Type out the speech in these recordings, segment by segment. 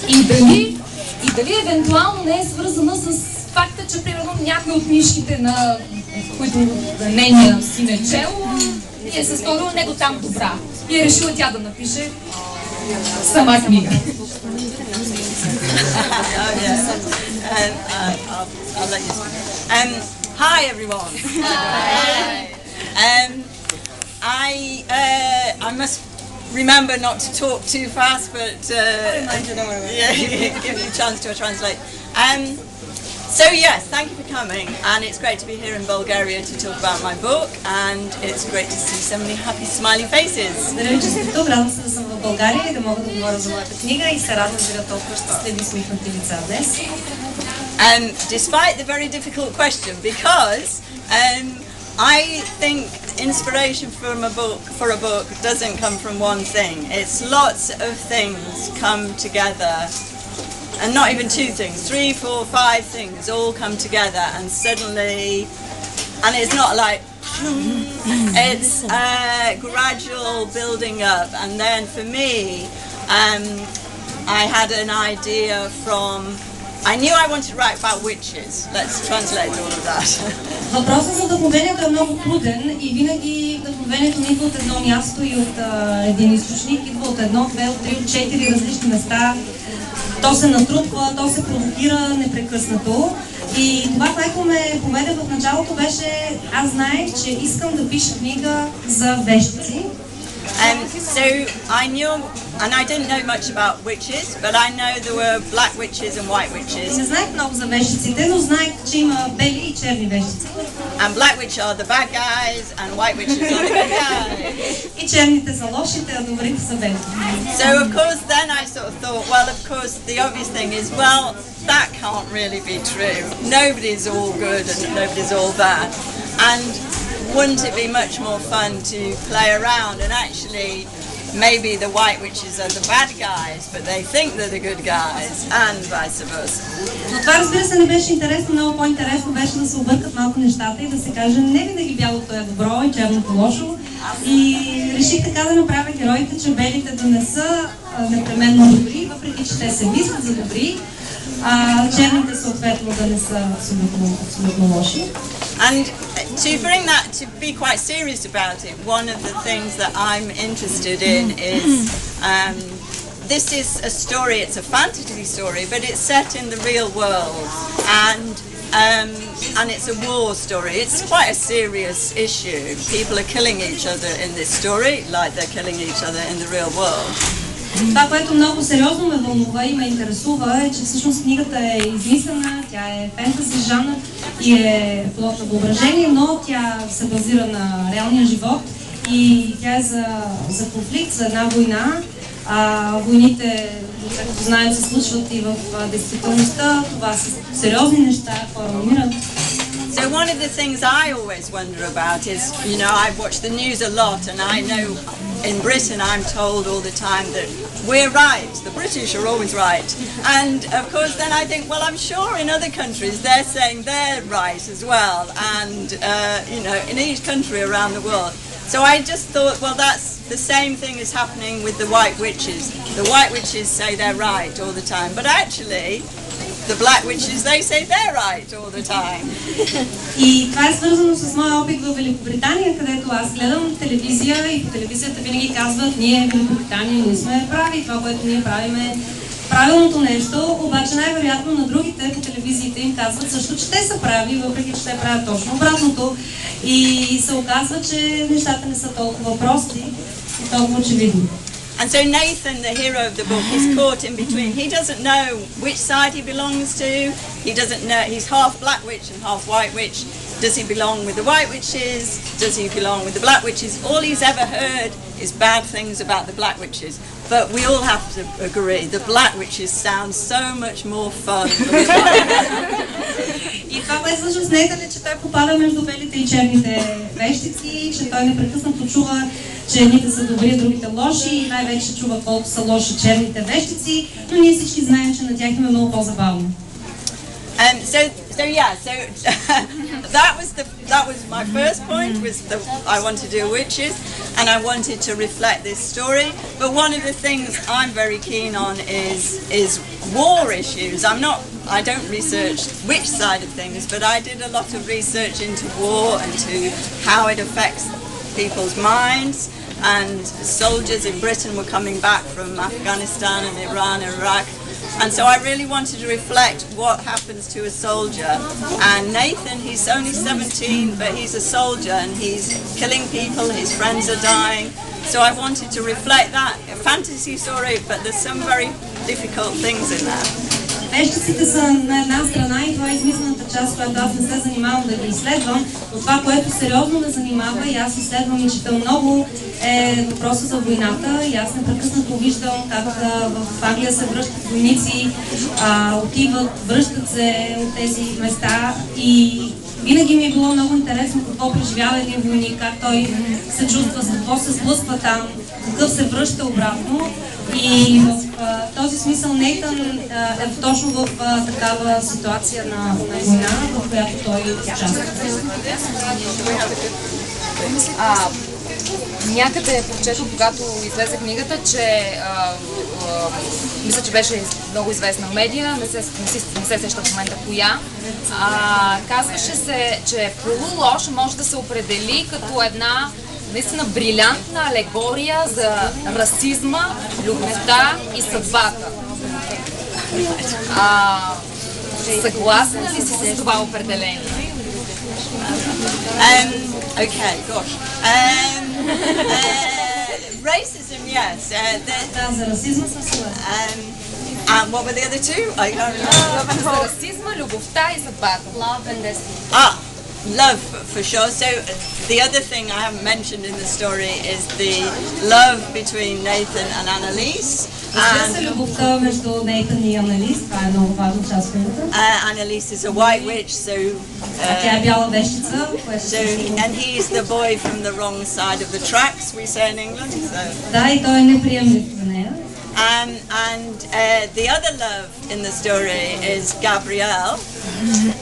И дали евентуално не е свързана с факта, че примерно някой от книжките, на които нейния син е чел, и е се сторила не до там добра. И е решила тя да напише сама книга. Hi everyone. I must remember not to talk too fast, but give you a chance to translate. So yes, thank you for coming, and it's great to be here in Bulgaria to talk about my book, and it's great to see so many happy smiley faces. Благодаря, че сте тук. Радвам се да съм в България и да мога да говоря за моята книга и се радвам да видя толкова щастливи усмихнати лица днес. And despite the very difficult question, because I think inspiration for a book doesn't come from one thing. It's lots of things come together, and not even two things, 3, 4, 5 things all come together, and suddenly, and it's not like, it's a gradual building up. And then for me, I had an idea from, I knew I wanted to write about witches. Let's translate all of that. Въпросът за вдъхновението е много труден и винаги вдъхновението не идва от едно място и от един източник, идва от 1, 2, от 3, от 4 различни места. То се натрупва, то се провокира непрекъснато. И това, което ме поведе в началото беше, аз знаех, че искам да пиша книга за вещици. So I knew, and I didn't know much about witches, but I know there were black witches and white witches. Не знаех много за вещиците, но знаех, че има бели и черни вещици. And black witches are the bad guys, and white witches are the good guys. И черните са лошите, а добрите са белите. So of course then I sort of thought, well, of course the obvious thing is, well, that can't really be true. Nobody's all good and nobody's all bad. And wouldn't it be much more fun to play around and actually maybe the white witches are the bad guys, but they think they're the good guys, and vice versa. Но това, разбира се, не беше интересно. Много по-интересно беше да се объркат малко нещата и да се каже не винаги бялото е добро и черното лошо. И реших така да направя героите, че белите да не са непременно добри, въпреки че те се мислят за добри, а черните съответно да не са абсолютно лоши. And to bring that, to be quite serious about it, one of the things that I'm interested in is, this is a story, it's a fantasy story, but it's set in the real world, and it's a war story. It's quite a serious issue. People are killing each other in this story, like they're killing each other in the real world. Това, което много сериозно ме вълнува и ме интересува, е, че всъщност книгата е измислена, тя е фентази жанр и е плод на въображение, но тя се базира на реалния живот и тя е за конфликт, за една война. Войните, както знаем, се случват и в действителността. Това са сериозни неща, хора умират. So one of the things I always wonder about is, you know, I watch the news a lot, and I know in Britain I'm told all the time that we're right, the British are always right. And of course then I think, well, I'm sure in other countries they're saying they're right as well, and you know, in each country around the world. So I just thought, well, that's the same thing is happening with the white witches. The white witches say they're right all the time, but actually the black witches, they say they're right all the time. И това е свързано с моя опит в Великобритания, където аз гледам телевизия и по телевизията винаги казват, ние Великобритания не сме прави, това, което ние правим е правилното нещо, обаче най-вероятно на другите по телевизиите им казват също, че те са прави, въпреки че те правят точно обратното. И се оказва, че нещата не са толкова прости и толкова очевидни. And so Nathan, the hero of the book, is caught in between. He doesn't know which side he belongs to. He doesn't know, he's half black witch and half white witch. Does he belong with the white witches? Does he belong with the black witches? All he's ever heard is bad things about the black witches. But we all have to agree, the black witches sound so much more fun. И това, което всъщност не е, че той попада между белите и черните вещици, че той непрекъснато чува, че едните са добри, другите лоши и най-вече чува колко са лоши черните вещици, но ние всички знаем, че на тях им е много по-забавно. So yeah, so that was my first point. I wanted to do witches, and I wanted to reflect this story. But one of the things I'm very keen on is war issues. I don't research which side of things, but I did a lot of research into war and to how it affects people's minds. And soldiers in Britain were coming back from Afghanistan and Iran and Iraq. And so I really wanted to reflect what happens to a soldier. And Nathan, he's only 17, but he's a soldier and he's killing people, his friends are dying. So I wanted to reflect that. A fantasy story, but there's some very difficult things in there. Вещиците са на една страна и това е измислената част, която аз не се занимавам да ги изследвам, но това, което сериозно ме занимава и аз изследвам и чета много, е въпроса за войната. И аз непрекъснато виждам как в Англия се връщат войници, отиват, връщат се от тези места и винаги ми е било много интересно какво преживява един войник, как той се чувства, с какво се сблъсква там, какъв се връща обратно. И в този смисъл Нейтън е точно в такава ситуация на война, в която той участва. Някъде прочетох, когато излезе книгата, че мисля, че беше много известна медия, не се сеща в момента коя. Казваше се, че полулош може да се определи като една наистина брилянтна алегория за расизма, любовта и съдбата. Съгласна ли си с това определение? Okay, gosh. Racism, yes. За расизма съм съгласна. And what were the other two? I can't remember. За расизма, любовта и съдбата. Love and destiny. Love, for sure. So the other thing I haven't mentioned in the story is the love between Nathan and Annalise. любовта между Нейтън и Annalise, това е много важна част от филмата. Annalise is a white witch, so тя е бяла вещица. And he's the boy from the wrong side of the tracks, we say in England. So. Да, и той е неприемлив за нея. And the other love in the story is Gabrielle.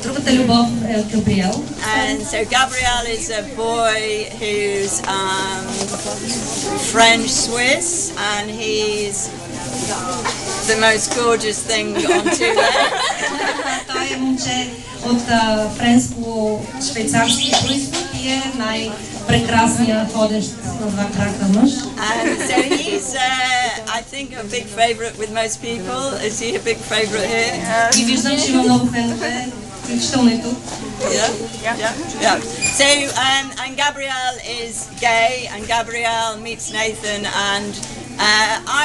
Другата любов е Габриел. And so Gabrielle is a boy who's French Swiss, and he's the most gorgeous thing on two legs. Той е момче от френско-швейцарски произход и е най-прекрасният ходещ на два крака мъж. And so he's, I think, a big favorite with most people. Is he a big favorite here? И виждам, че има много фенове, включително и тук. Yeah. So, and Gabrielle is gay, and Gabrielle meets Nathan, and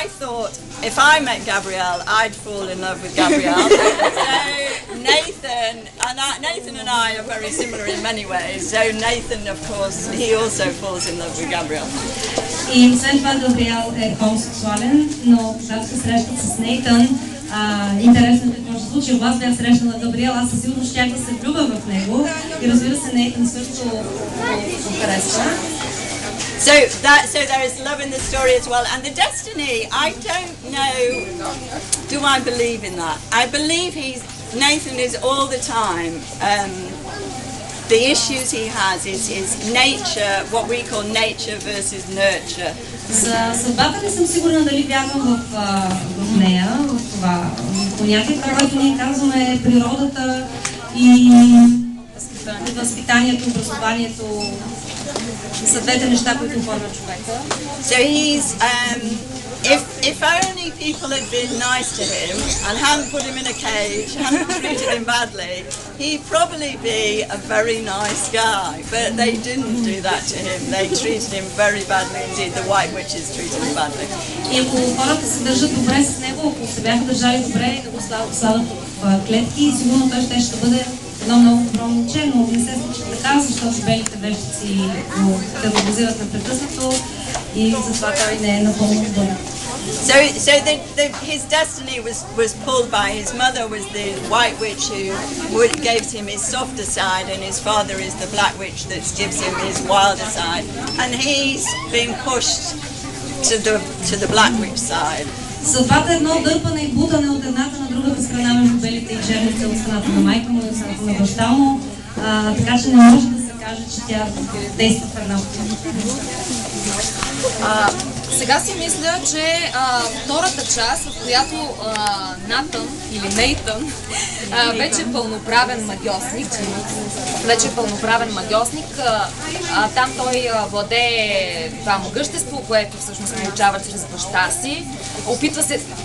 I thought if I met Gabrielle, I'd fall in love with Gabrielle. So Nathan and I are very similar in many ways. So Nathan, of course, he also falls in love with Gabrielle. И освен това Габриел е хомосексуален, но когато се срещат с Нейтън, интересно е какво ще случи. Ако аз бях срещнала Габриел, аз със сигурност щях да се влюбя в него и разбира се Нейтън също го харесва. So there is love in the story as well, and the destiny. I don't know. Do I believe in that? I believe Nathan is all the time. The issues he has is nature, what we call nature versus nurture. За съдбата не съм сигурна дали вярвам в нея, в това понятие, което ние казваме природата и възпитанието, образованието са двете неща, които оформят човека. So he's if only people had been nice to him and hadn't put him in a cage, hadn't treated him badly, he'd probably be a very nice guy. But they didn't do that to him. They treated him very badly indeed. The white witches treated him badly. И ако хората се държат добре с него, ако се бяха държали добре и да го слагат в клетки, сигурно той ще бъде едно много добро момче, но не се случи така, защото белите вещици го тероризират непрекъснато и затова той не е напълно добър. So his destiny was pulled by his mother was the white witch who gave him his softer side, and his father is the black witch that gives him his wilder side, and he's being pushed to the black witch side. Съдбата е едно дърпане и бутане от едната на другата страна между белите и черница от страната на майка му и от страната на баща му, така че не може да се каже, че тя действа в една от Сега си мисля, че втората част, в която Натан или Нейтън вече е пълноправен магьосник, там той владее това могъщество, което всъщност получава чрез баща си.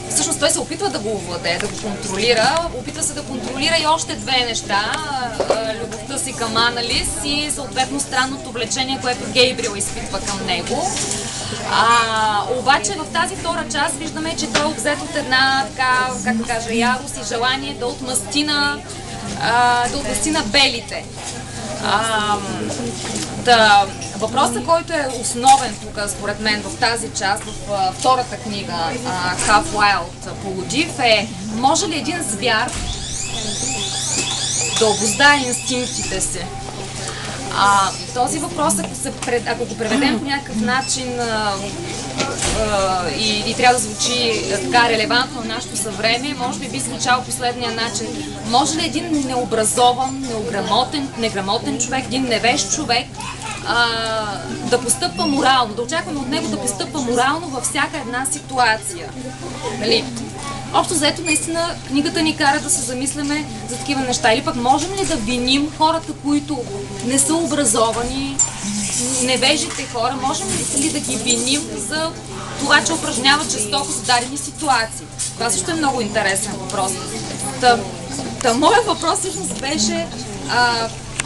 Всъщност той се опитва да го овладее, да го контролира, опитва се да контролира и още две неща, любовта си към Аналис и съответно странното влечение, което Гейбриел изпитва към него. Обаче в тази втора част виждаме, че той е обзет от една, така, как да кажа, ярост и желание да отмъсти на белите. Въпросът, който е основен тук, според мен, в тази част, в втората книга, Half Wild, Полудив, е: може ли един звяр да обуздае инстинктите си? Този въпрос, ако го преведем по някакъв начин и трябва да звучи така релевантно на нашето съвремие, може би звучал последния начин: може ли един необразован, неграмотен човек, един невещ човек да постъпва морално, да очакваме от него да постъпва морално във всяка една ситуация? Нали? Общо заето, наистина, книгата ни кара да се замисляме за такива неща. Или пък можем ли да виним хората, които не са образовани, невежите хора, можем ли да ги виним за това, че упражняват жестоко за дадени ситуации? Това също е много интересен въпрос. Моят въпрос всъщност беше,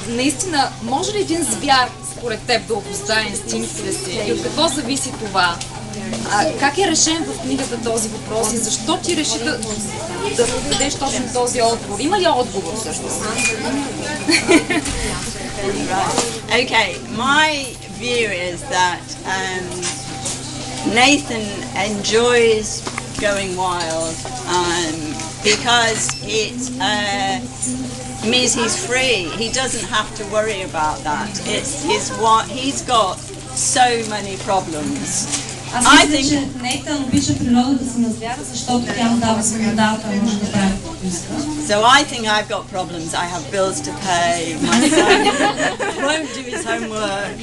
наистина, може ли един звяр според теб да обуздае инстинктите си? И от какво зависи това? Как е решен в книгата този въпрос и защо ти реши да дадеш точно този отговор? Има ли отговор всъщност? Okay, my view is that Nathan enjoys going wild because it means he's free. He doesn't have to worry about that. He's got so many problems. Аз мисля, че Нейтън обича природата си на звяра, защото тя му дава свобода, той може да прави каквото иска. So I think I've got problems. I have bills to pay. My son won't do his homework,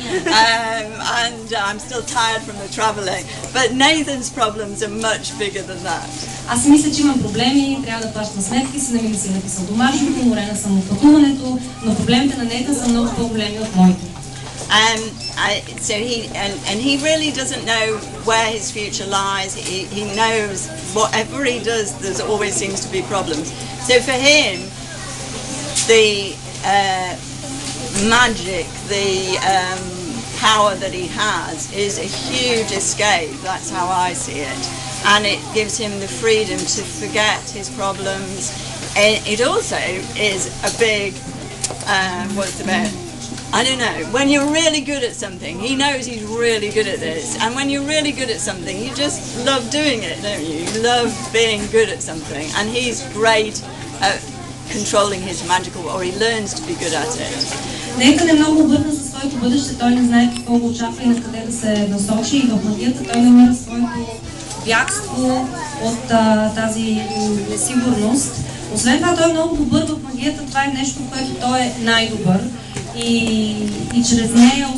and I'm still tired from the travelling. But Nathan's problems are much bigger than that. Аз мисля, че имам проблеми, трябва да плащам сметки, сина ми си написал домашното, уморена съм от пътуването, но проблемите на Нейтън са много по-големи от моите. He really doesn't know where his future lies. He knows whatever he does, there always seems to be problems. So for him, the magic, the power that he has is a huge escape. That's how I see it. And it gives him the freedom to forget his problems. It also is a big, what's the bit? I don't know, when you're really good at something, he knows he's really good at this, and when you're really good at something, you just love doing it, don't you? You love being good at something, and he's great at controlling his magical, or he learns to be good at it. Нейтън е много объркан със своето бъдеще, той не знае какво го очаква и на къде да се насочи, и в магията той намира своето бягство от тази несигурност. Освен това, той е много добър в магията, това е нещо, в което той е най-добър. И чрез нея